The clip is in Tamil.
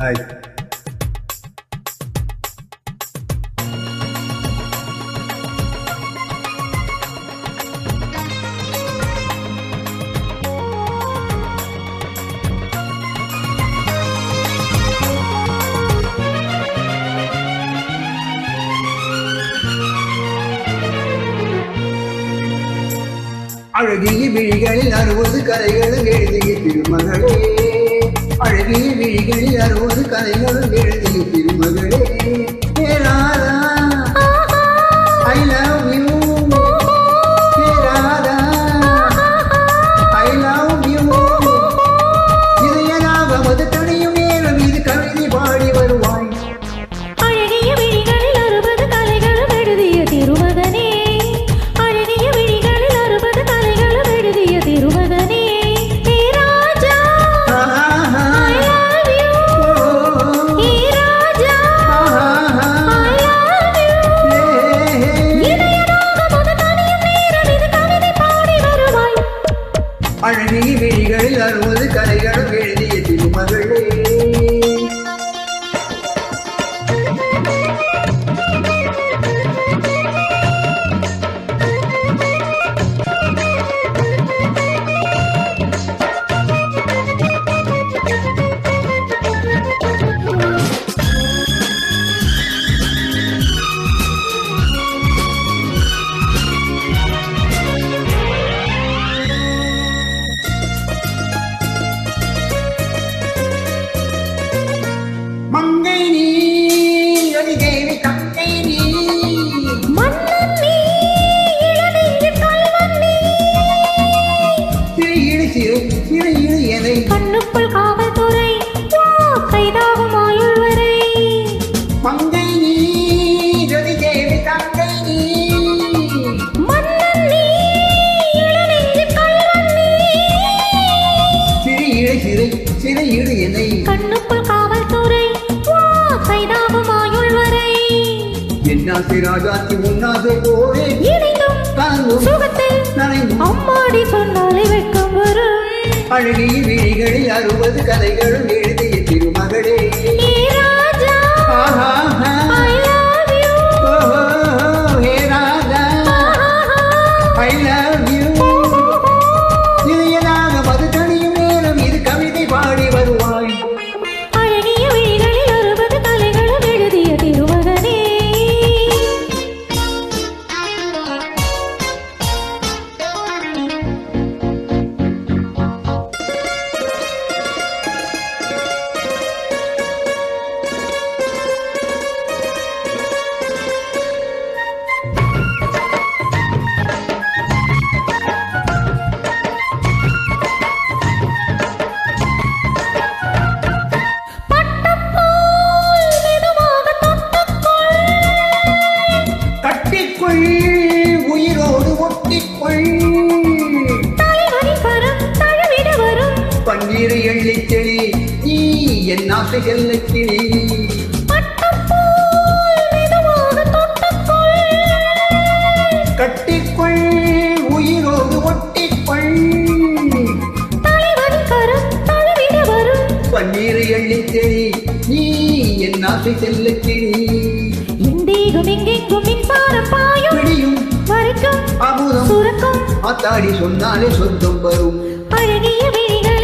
ஹாய். அழகிய விழிகளில் 60 கதைகளும் எழுதிய திருமகளே, அழகிய விழிகளில் 60 கதைகளும் எழுதிய திருமகளே, Radha I love you, Radha I love you. இதயராகம் அது தனியும் நேரம் இது கவிதை பாடி வருவாய். அழகிய விழிகளில் 60 கதைகளும் எழுதிய திருமகனே, அழகிய விழிகளில் 60 கதைகளும் எழுதிய திருமகனே, hey Raja I love you, hey Raja I love you. இதயராகம் அது தனியும் நேரம் இது கவிதை பாடி வருவாய். அழகிய விழிகளில் 60 கதைகளும் எழுதிய திருமகளே. மங்கை நீ அடிதேவி தங்கை நீ, மன்னன் நீ இளநெஞ்சு கள்வன் நீ, சிறு சிறு எதை கண்ணுக்குள் காவல்துறை கைதாகும் ஆயுள் வரை. மங்கை நீ அடிதேவி தங்கை நீ, மன்னன் நீ இளநெஞ்சு கள்வன் நீ, சிறு எதை கண்ணுக்குள் காவல்துறை கைதாகும் ஆயுள் வரை. என்னாசை ராஜாத்தி உன்னாசை போரே இணைந்தும் தாங்கும் சுகத்தில் நனைந்தும் அம்மாடி சொன்னாலே வெட்கம் வரும். அழகிய விழிகளில் 60 கதைகளும் எழுதிய திருமகளே. ஹே ராஜா ஆஹா I love you, hey Radha I love you. இதயராகம் அது தனியும் நேரம் இது கவிதை பாடி வருவாய். அழகிய விழிகளில் 60 கதைகளும் எழுதிய திருமகனே. கட்டிக்குள் உயிரோடு ஒட்டிக்குள், தலைவனின் கரம் தழுவிட வரும். பன்னீரை எள்ளித் தெளி நீ என் ஆசை செல்லக் கிளி. பட்டப்போல் மெதுவாக தொட்டுக்கொள். கட்டிக்குள் உயிரோடு ஒட்டிக்குள், தலைவனின் கரம் தழுவிட வரும். பன்னீரை எள்ளித் தெளி நீ என் ஆசை செல்லக் கிளி. எந்தேகும் எங்கெங்கும் மின்சாரம் பாயும் பிடியும் வரைக்கும் அமுதம் சுரக்கும். ஆத்தாடி சொன்னாலே சொந்தம் வரும். அழகிய விழிகள்